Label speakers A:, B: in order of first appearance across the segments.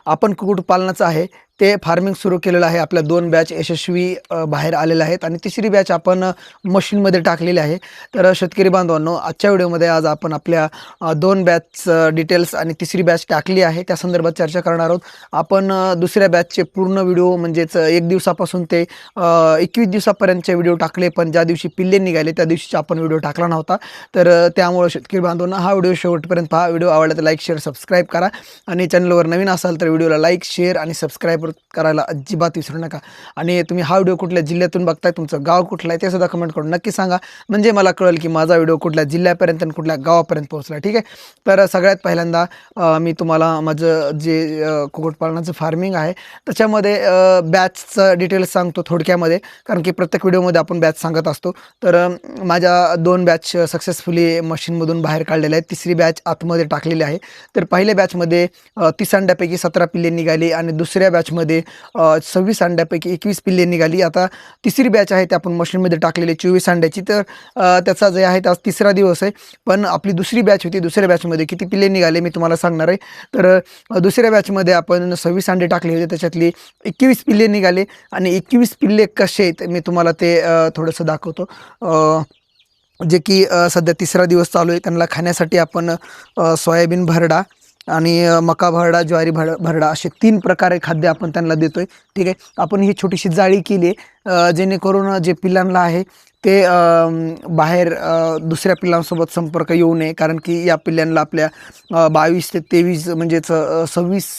A: आपण कुक्कुटपालनाचं आहे ते फार्मिंग सुरू केलेलं आहे. आपल्या 2 बॅच यशस्वी बाहेर आलेल्या आहेत आणि तिसरी बॅच आपण मशीनमध्ये टाकलेली आहे. तर शेतकरी बांधवांनो, आजच्या व्हिडिओमध्ये आज आपण आपल्या 2 बॅच डिटेल्स आणि तिसरी बॅच टाकली आहे त्या संदर्भात चर्चा करणार आहोत. आपण दुसऱ्या बॅचचे पूर्ण व्हिडिओ म्हणजेच 1 दिवसापासून ते 21 दिवसापर्यंतचे व्हिडिओ टाकले, पण ज्या दिवशी पिल्ले निघाले त्या दिवशीचा आपण व्हिडिओ टाकला नव्हता. तर त्यामुळे शेतकरी बांधवांनो, हा व्हिडिओ शेवटपर्यंत पहा. व्हिडिओ आवडला तर लाईक, शेअर, सबस्क्राईब करा आणि चॅनलवर नवीन असाल तर व्हिडिओला लाईक, शेअर आणि सबस्क्राईब करायला अजिबात विसरू नका. आणि तुम्ही हा व्हिडिओ कुठल्या जिल्ह्यातून बघताय, तुमचं गाव कुठलं आहे ते सुद्धा कमेंट करून नक्की सांगा, म्हणजे मला कळेल की माझा व्हिडिओ कुठल्या जिल्ह्यापर्यंत आणि कुठल्या गावापर्यंत पोहोचला. ठीक आहे. तर सगळ्यात पहिल्यांदा मी तुम्हाला माझं जे कुक्कुटपालनाचं फार्मिंग आहे त्याच्यामध्ये बॅचचं डिटेल्स सांगतो थोडक्यामध्ये, कारण की प्रत्येक व्हिडिओमध्ये आपण बॅच सांगत असतो. तर माझ्या 2 बॅच सक्सेसफुली मशीनमधून बाहेर काढलेल्या आहेत. तिसरी बॅच आतमध्ये टाकलेली आहे. तर पहिल्या बॅचमध्ये 30 अंड्यापैकी 17 पिल्ले निघाली आणि दुसऱ्या बॅचमध्ये 26 अंड्यापैकी 21 पिल्ले निघाली. आता तिसरी बॅच आहे ते आपण मशीनमध्ये टाकलेली 24 अंड्याची. तर त्याचा जे आहे आज तिसरा दिवस आहे. पण आपली दुसरी बॅच होती, दुसऱ्या बॅचमध्ये किती पिल्ले निघाले मी तुम्हाला सांगणार आहे. तर दुसऱ्या बॅचमध्ये आपण 26 अंडे टाकले होते, त्याच्यातली 21 पिल्ले निघाले आणि 21 पिल्ले कसे आहेत मी तुम्हाला ते थोडंसं दाखवतो. जे की सध्या तिसरा दिवस चालू आहे. त्यांना खाण्यासाठी आपण सोयाबीन भरडा आणि मका भरडा, ज्वारी भरडा असे 3 प्रकारे खाद्य आपण त्यांना देतोय. ठीक आहे. आपण ही छोटीशी जाळी केली आहे जेणेकरून जे पिल्लांना आहे ते बाहेर दुसऱ्या पिल्लांसोबत संपर्क येऊ नये, कारण की या पिल्लांना आपल्या 22 ते 23 म्हणजेच 26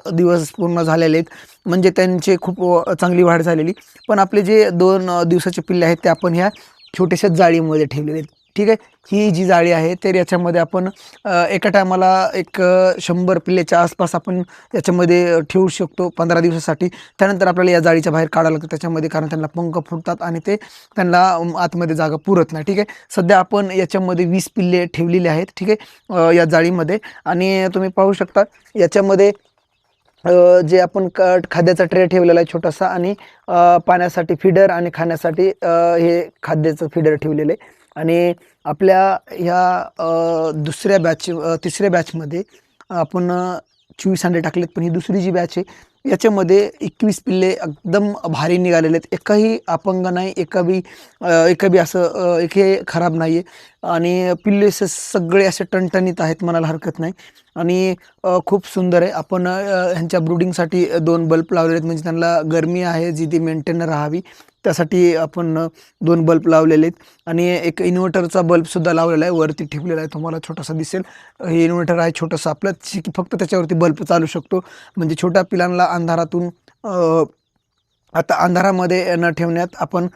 A: दिवस पूर्ण झालेले आहेत, म्हणजे त्यांचे खूप चांगली वाढ झालेली. पण आपले जे 2 दिवसाचे पिल्ले आहेत ते आपण ह्या छोट्याशा जाळीमध्ये ठेवलेले आहेत. ठीक आहे. ही जी जाळी आहे तर याच्यामध्ये आपण एका टायमाला एक 100 पिल्लेच्या आसपास आपण याच्यामध्ये ठेवू शकतो 15 दिवसासाठी. त्यानंतर आपल्याला या जाळीच्या बाहेर काढावं लागतं त्याच्यामध्ये, कारण त्यांना पंख फुटतात आणि ते त्यांना आतमध्ये जागा पुरत नाही. ठीक आहे. सध्या आपण याच्यामध्ये 20 पिल्ले ठेवलेली आहेत. ठीक आहे, या जाळीमध्ये. आणि तुम्ही पाहू शकता याच्यामध्ये जे आपण खाद्याचा ट्रे ठेवलेला आहे छोटासा, आणि पाण्यासाठी फीडर आणि खाण्यासाठी हे खाद्याचं फीडर ठेवलेलं आहे. आणि आपल्या ह्या दुसऱ्या बॅच तिसऱ्या बॅचमध्ये आपण 24 अंडे टाकलेत, पण ही दुसरी जी बॅच आहे याच्यामध्ये 21 पिल्ले एकदम भारी निघालेले आहेत. एकही अपंग नाही, एकही असं एकही खराब नाही आहे आणि पिल्ले सगळे असे टणटणीत आहेत, म्हणायला हरकत नाही. आणि खूप सुंदर आहे. आपण ह्यांच्या ब्रूडिंगसाठी 2 बल्ब लावलेले आहेत, म्हणजे त्यांना गरमी आहे जी ती मेंटेन राहावी त्यासाठी आपण 2 बल्ब लावलेले आहेत. आणि एक इन्व्हर्टरचा बल्बसुद्धा लावलेला आहे, वरती ठेवलेला आहे, तुम्हाला छोटासा दिसेल. हे इन्व्हर्टर आहे छोटंसं आपलं, फक्त त्याच्यावरती बल्ब चालू शकतो, म्हणजे छोट्या पिलांना अंधारातून आता अंधारामध्ये न ठेवण्यात आपण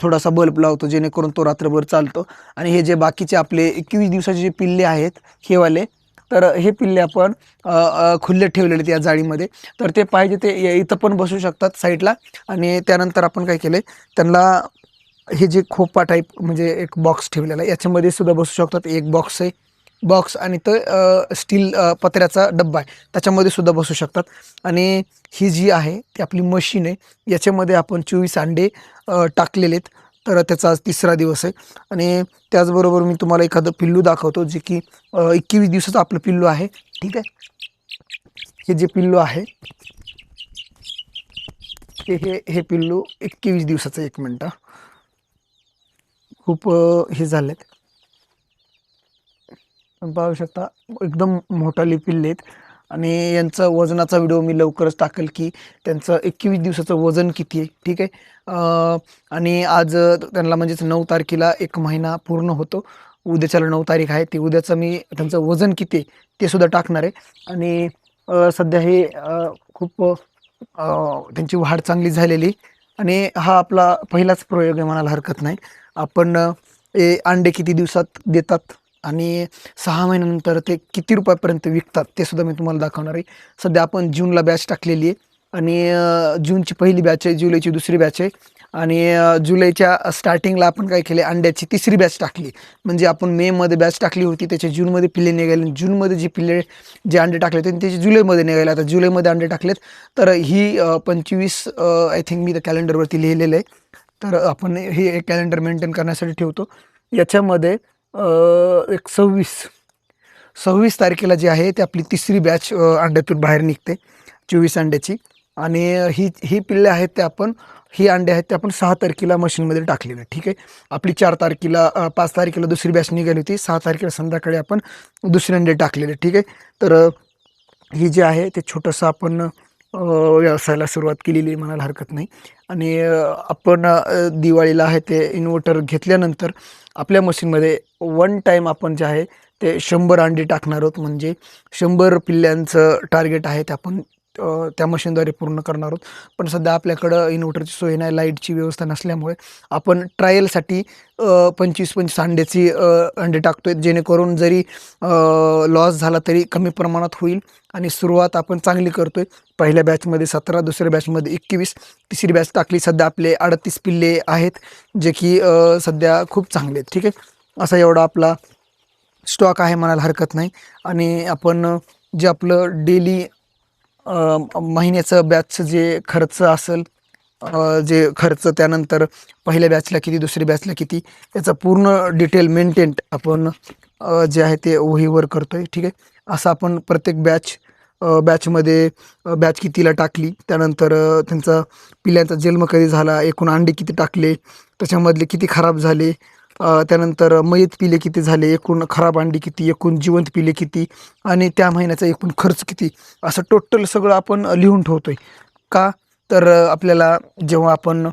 A: थोडासा बल्ब लावतो जेणेकरून तो रात्रभर चालतो. आणि हे जे बाकीचे आपले 21 दिवसाचे जे पिल्ले आहेत हे वाले, तर हे पिल्ले आपण खुल्ले ठेवलेले आहेत या जाळीमध्ये. तर ते पाहिजे ते इथं पण बसू शकतात साईडला. आणि त्यानंतर आपण काय केलं त्यांना हे जे खोपा टाईप म्हणजे एक बॉक्स ठेवलेला आहे, याच्यामध्ये सुद्धा बसू शकतात. एक बॉक्स आहे, बॉक्स आणि तो स्टील पत्र्याचा डब्बा आहे, त्याच्यामध्ये सुद्धा बसू शकतात. आणि ही जी आहे ती आपली मशीन आहे, याच्यामध्ये आपण 24 अंडे टाकलेले आहेत. तर त्याचा आज तिसरा दिवस आहे. आणि त्याचबरोबर मी तुम्हाला एखादं पिल्लू दाखवतो जे की 21 दिवसाचं आपलं पिल्लू आहे. ठीक आहे. हे जे पिल्लू आहे हे पिल्लू 21 दिवसाचं. 1 मिनटं, खूप हे झालेत, पाहू शकता एकदम मोठाले पिल्ले आहेत. आणि यांचं वजनाचा व्हिडिओ मी लवकरच टाकेल की त्यांचं 21 दिवसाचं वजन किती आहे. ठीक आहे. आणि आज त्यांना म्हणजेच 9 तारखेला 1 महिना पूर्ण होतो. उद्याच्याला 9 तारीख आहे, ते उद्याचं मी त्यांचं वजन किती आहे ते सुद्धा टाकणार आहे. आणि सध्या हे खूप त्यांची वाढ चांगली झालेली. आणि हा आपला पहिलाच प्रयोग आहे, म्हणायला हरकत नाही. आपण अंडे किती दिवसात देतात आणि 6 महिन्यानंतर ते किती रुपयापर्यंत विकतात ते सुद्धा मी तुम्हाला दाखवणार आहे. सध्या आपण जूनला बॅच टाकलेली आहे आणि जूनची पहिली बॅच आहे, जुलैची दुसरी बॅच आहे. आणि जुलैच्या स्टार्टिंगला आपण काय केले, अंड्याची तिसरी बॅच टाकली. म्हणजे आपण मेमध्ये बॅच टाकली होती, त्याचे जूनमध्ये पिल्ले निघाले, जूनमध्ये जे अंडे टाकले होते त्याचे जुलैमध्ये निघाले. आता जुलैमध्ये अंडे टाकलेत. तर ही 25 आय थिंक मी त्या कॅलेंडरवरती लिहिलेलं आहे. तर आपण हे कॅलेंडर मेंटेन करण्यासाठी ठेवतो. याच्यामध्ये एक 26 तारखेला जी आहे ती आपली तिसरी बॅच अंड्यातून बाहेर निघते. 24 अंड्याची. आणि ही पिल्ले आहेत ते आपण ही अंडे आहेत ते आपण 6 तारखेला मशीनमध्ये टाकलेले. ठीक आहे. आपली 4 तारखेला 5 तारखेला दुसरी बॅच निघाली होती. 6 तारखेला संध्याकाळी आपण दुसरे अंडे टाकलेले. ठीक आहे. तर ही जी आहे ते छोटंसं आपण व्यवसायाला सुरुवात केलेली म्हणायला हरकत नाही. आणि आपण दिवाळीला आहे ते इन्व्हर्टर घेतल्यानंतर आपल्या मशीनमध्ये वन टाईम आपण जे आहे ते 100 अंडी टाकणार आहोत. म्हणजे 100 पिल्ल्यांचं टार्गेट आहे ते आपण त्या मशीनद्वारे पूर्ण करणार आहोत. पण सध्या आपल्याकडं इन्व्हर्टरची सोय नाही, लाईटची व्यवस्था नसल्यामुळे आपण ट्रायलसाठी 25-25 अंड्याची अंडे टाकतोय, जेणेकरून जरी लॉस झाला तरी कमी प्रमाणात होईल. आणि सुरुवात आपण चांगली करतोय. पहिल्या बॅचमध्ये 17, दुसऱ्या बॅचमध्ये 21, तिसरी बॅच टाकली. सध्या आपले 38 पिल्ले आहेत, जे की सध्या खूप चांगले आहेत. ठीक आहे. असा एवढा आपला स्टॉक आहे म्हणायला हरकत नाही. आणि आपण जे आपलं डेली महिन्याचं बॅचचं जे खर्च असेल, जे खर्च त्यानंतर पहिल्या बॅचला किती, दुसऱ्या बॅचला किती, याचा पूर्ण डिटेल मेंटेन आपण जे आहे ते वहीवर करतोय. ठीक आहे. असं आपण प्रत्येक बॅचमध्ये बॅच कितीला टाकली, त्यानंतर त्यांचा पिल्ल्यांचा जन्म कधी झाला, एकूण अंडे किती टाकले, त्याच्यामधले किती खराब झाले, त्यानंतर मयत पिले किती झाले, एकूण खराब अंडी किती, एकूण जिवंत पिले किती, आणि त्या महिन्याचा एकूण खर्च किती, असं टोटल सगळं आपण लिहून ठेवतोय. का तर आपल्याला जेव्हा आपण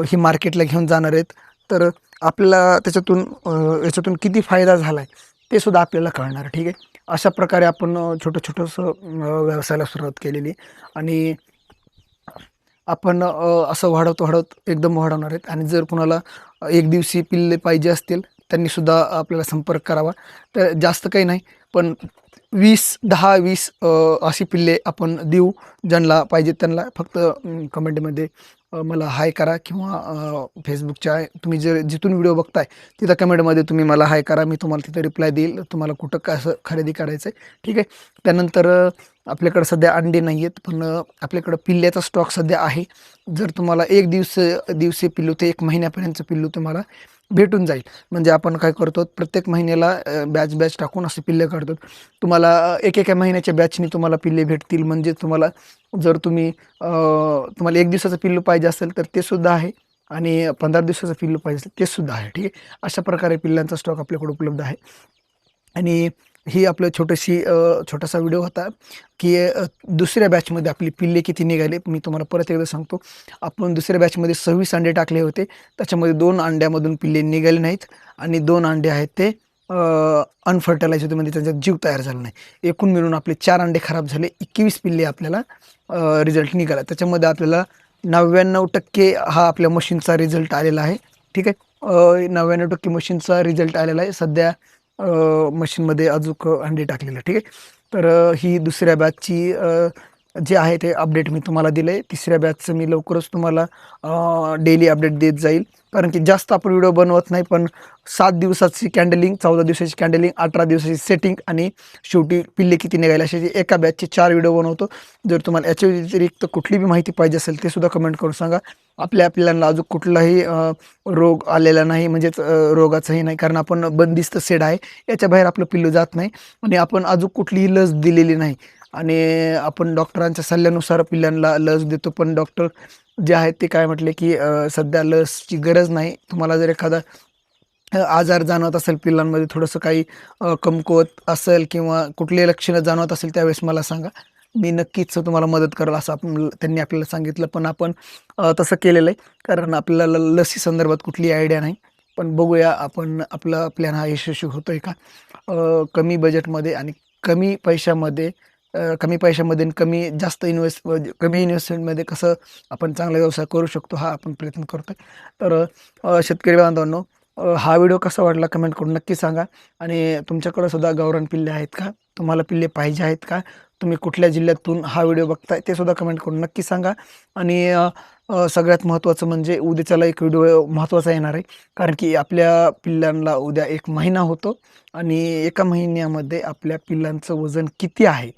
A: ही मार्केटला घेऊन जाणार आहेत, तर आपल्याला याच्यातून किती फायदा झाला आहे ते सुद्धा आपल्याला कळणार. ठीक आहे. अशा प्रकारे आपण छोटंसं व्यवसायाला सुरुवात केलेली. आणि आपण असं वाढवत एकदम वाढवणार आहेत. आणि जर कुणाला एक दिवशी पिल्ले पाहिजे असतील, त्यांनीसुद्धा आपल्याला संपर्क करावा. तर जास्त काही नाही, पण 10-20 अशी पिल्ले आपण देऊ. ज्यांना पाहिजे त्यांना फक्त कमेंटमध्ये मला हाय करा, किंवा फेसबुकच्या तुम्ही जिथून व्हिडिओ बघताय तिथं कमेंटमध्ये तुम्ही मला हाय करा. मी तुम्हाला तिथं रिप्लाय देईल, तुम्हाला कुठं कसं खरेदी करायचं आहे. ठीक आहे. त्यानंतर आपल्याकडं सध्या अंडे नाही आहेत, पण आपल्याकडं पिल्ल्याचा स्टॉक सध्या आहे. जर तुम्हाला एक दिवशी पिल्लू ते 1 महिन्यापर्यंतचं पिल्लू तुम्हाला भेटून जाईल. म्हणजे आपण काय करतो, प्रत्येक महिन्याला बॅच टाकून असे पिल्ले काढतो. तुम्हाला एकेका महिन्याच्या बॅचनी तुम्हाला पिल्ले भेटतील. म्हणजे तुम्हाला जर तुम्हाला 1 दिवसाचं पिल्लू पाहिजे असेल तर ते सुद्धा आहे, आणि 15 दिवसाचं पिल्लू पाहिजे असेल ते सुद्धा आहे. ठीक आहे. अशा प्रकारे पिल्लांचा स्टॉक आपल्याकडे उपलब्ध आहे. आणि ही आपलं छोटासा व्हिडिओ होता, की दुसऱ्या बॅचमध्ये आपली पिल्ले किती निघाले. मी तुम्हाला परत एकदा सांगतो, आपण दुसऱ्या बॅचमध्ये 26 अंडे टाकले होते. त्याच्यामध्ये 2 अंड्यामधून पिल्ले निघाले नाहीत, आणि 2 अंडे आहेत ते अनफर्टिलाइज होते, म्हणजे त्यांच्यात जीव तयार झाला नाही. एकूण मिळून आपले 4 अंडे खराब झाले. 21 पिल्ले आपल्याला रिझल्ट निघाला. त्याच्यामध्ये आपल्याला 99% हा आपल्या मशीनचा रिझल्ट आलेला आहे. ठीक आहे. 99% मशीनचा रिझल्ट आलेला आहे. सध्या मशीनमध्ये अजून अंडे टाकलेले. ठीक आहे. तर ही दुसऱ्या बॅचची जे आहे ते अपडेट मी तुम्हाला दिलं आहे. तिसऱ्या बॅचचं मी लवकरच तुम्हाला डेली अपडेट देत जाईल. कारण की जास्त आपण व्हिडिओ बनवत नाही, पण 7 दिवसाची कॅन्डलिंग, 14 दिवसाची कॅन्डलिंग, 18 दिवसाची सेटिंग, आणि शेवटी पिल्ले किती निघाले, असे एका बॅचचे 4 व्हिडिओ बनवतो. जर तुम्हाला याच्या व्यतिरिक्त कुठली बी माहिती पाहिजे असेल ते सुद्धा कमेंट करून सांगा. आपल्या पिल्लांना अजून कुठलाही रोग आलेला नाही, म्हणजेच रोगाचंही नाही, कारण आपण बंदिस्त शेड आहे, याच्या बाहेर आपलं पिल्लू जात नाही. आणि आपण अजून कुठलीही लस दिलेली नाही. आणि आपण डॉक्टरांच्या सल्ल्यानुसार पिल्लांना लस देतो. पण डॉक्टर जे आहेत ते काय म्हटले, की सध्या लसची गरज नाही. तुम्हाला जर एखादा आजार जाणवत असेल, पिल्लांमध्ये थोडंसं काही कमकुवत असेल, किंवा कुठली लक्षणं जाणवत असेल, त्यावेळेस मला सांगा. मी नक्कीच तुम्हाला मदत करेल, असं त्यांनी आपल्याला सांगितलं. पण आपण तसं केलेलं आहे, कारण आपल्याला लसी संदर्भात कुठली आयडिया नाही. पण बघूया आपण आपला प्लॅन हा यशस्वी होतोय का. कमी बजेटमध्ये आणि कमी पैशामध्ये आणि कमी इन्व्हेस्टमेंटमध्ये कसं आपण चांगला व्यवसाय करू शकतो, हा आपण प्रयत्न करतोय. तर शेतकरी बांधवांनो, हा व्हिडिओ कसा वाटला कमेंट करून नक्की सांगा. आणि तुमच्याकडं सुद्धा गावरान पिल्ले आहेत का, तुम्हाला पिल्ले पाहिजे आहेत का, तुम्ही कुठल्या जिल्ह्यातून हा व्हिडिओ बघताय ते सुद्धा कमेंट करून नक्की सांगा. आणि सगळ्यात महत्त्वाचं म्हणजे उद्याच्याला एक व्हिडिओ महत्त्वाचा येणार आहे, कारण की आपल्या पिल्लांना उद्या 1 महिना होतो. आणि एका महिन्यामध्ये आपल्या पिल्लांचं वजन किती आहे,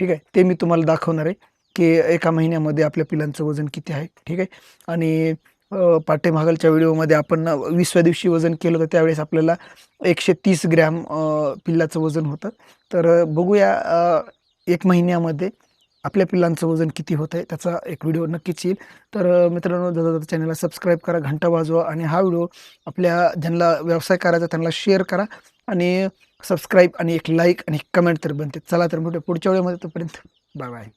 A: ठीक आहे, ते मी तुम्हाला दाखवणार आहे, की एका महिन्यामध्ये आपल्या पिल्लांचं वजन किती आहे. ठीक आहे. आणि पाठीमागच्या व्हिडिओमध्ये आपण 20व्या दिवशी वजन केलं होतं, त्यावेळेस आपल्याला 130 ग्रॅम पिल्लाचं वजन होतं. तर बघूया 1 महिन्यामध्ये आपल्या पिल्लांचं वजन किती होतं आहे त्याचा एक व्हिडिओ नक्कीच येईल. तर मित्रांनो, जाता चॅनलला सबस्क्राईब करा, घंटा वाजवा आणि हा व्हिडिओ आपल्या ज्यांना व्यवसाय करायचा त्यांना शेअर करा आणि सबस्क्राईब आणि एक लाईक आणि कमेंट तर बनते. चला तर भेटू पुढच्या व्हिडिओमध्ये, तोपर्यंत बाय बाय.